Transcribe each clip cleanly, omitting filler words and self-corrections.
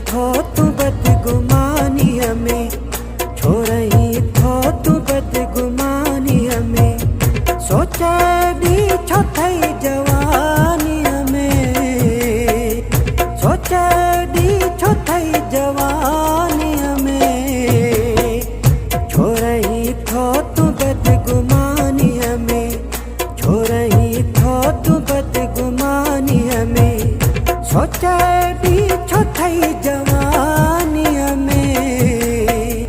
थो तू बदगुमानी हमें, छो रही थो तू बदगुमानी हमें, सोचे दी छो थई जवानी हमें, सोचे दी छो थई जवानी हमें, छो रही थो तू बदगुमानी हमें, छो रही थो तू बदगुमानी हमें, सोचे दी छो थई जवानी हमें,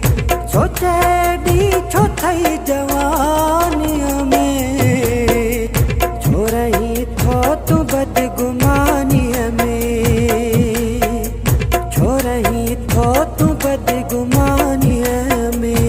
सोचे दी छो थई जवानी हमें, छो रही थो तू बदगुमानी हमें, छो रही थो तू बदगुमानी हमें।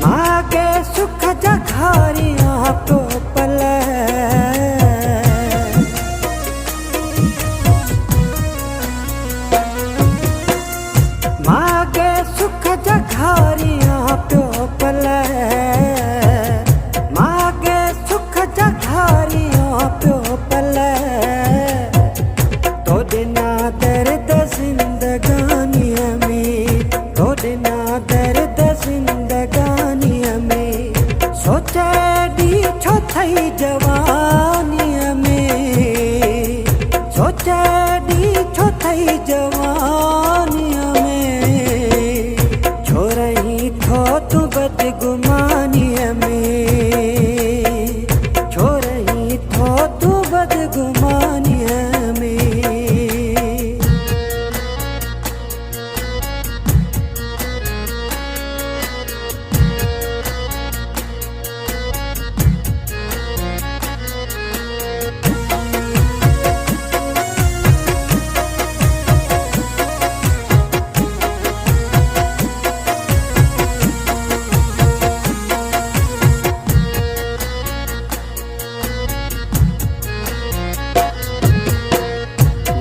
मागे सुख जघारियां तो पले, मागे सुख जघारियां तो पले, मागे सुख जघारियां तो पले, तो दिना दर्द जिंदगानी हमें, तो दिना दर्द जिंदगानी हमें, सोचे दी छो थई जवानी हमें, सोचे दी छो थई जवानी हमें, छो रही थो तू बदगुमानी हमें, छो रही थो तू बदगुमानी हमें।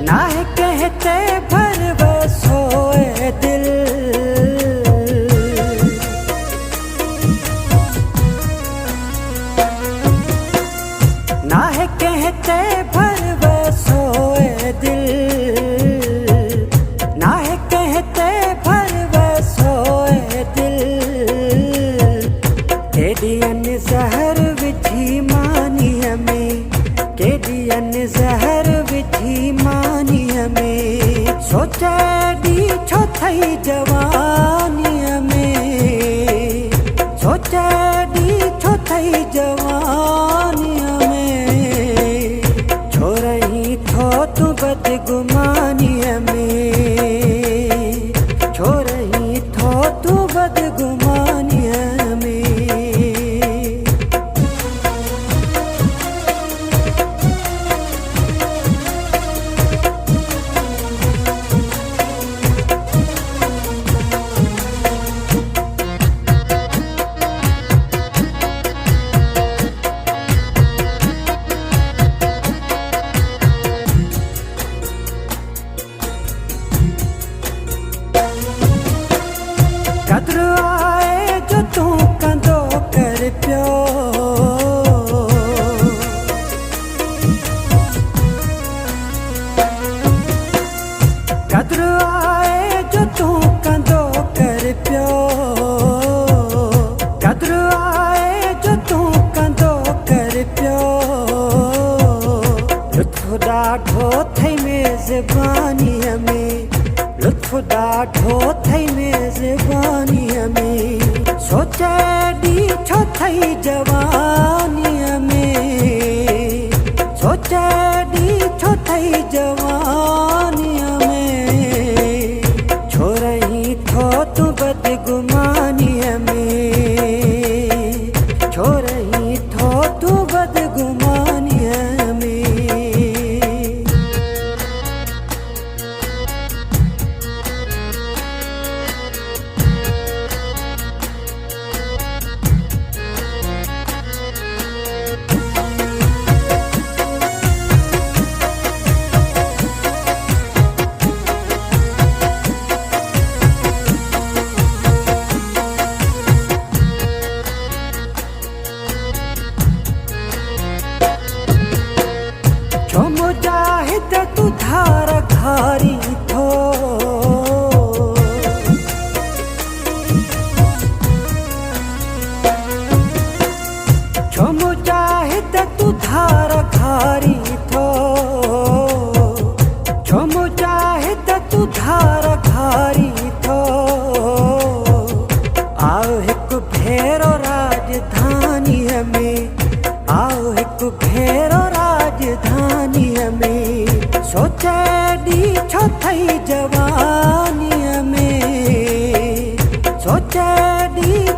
नाह कहते भरवस होए दिल, नाह कहते भरवस होए दिल, नाह कहते भरवस होए दिल, केडियन जहर विझी मानी हमें, केडियन जहर विझी मानी हमें, सोचे दी छो थई जवानी हमें, सोचे दी छो थई जवानी हमें, छो रही थो तू बदगुमानी हमें, छो रही थो तू बदगुमानी हमें। कदर आए जो तू कंदो कर पियो, कदर आए जो तू कंदो कर पियो, कदर आए जो तू कंदो कर पियो, लुत्फ ॾाढो थई मेज़बानी हमें, लुत्फ ॾाढो थई मेज़बानी हमें, सोचे दी छो थई जवानी हमें, सोचे दी छो थई जवानी हमें, छो रही थो तू बदगुमानी हमें, छो रही थो तू बदगुमानी हमें।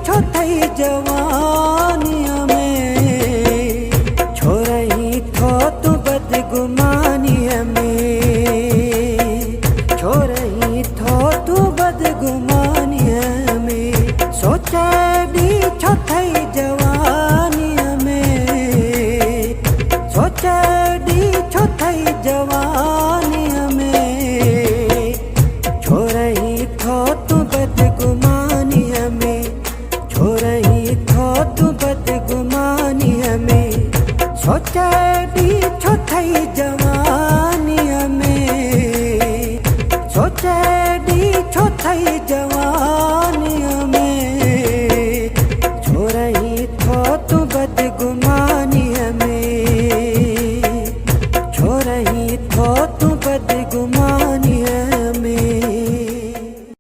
छो थई जवानीअ में, छो रही थो तू बदगुमानीअ में, छो रही थो तू बदगुमानीअ में, सोचे दी छो थई जवानीअ में, सोचे दी छो थई जवानीअ में, छो रही थो तू बदगुमानीअ में, छो रही थो तू बदगुमानीअ में, सोचे दी छो थई जवानीअ में, सोचे दी छो थई जवानीअ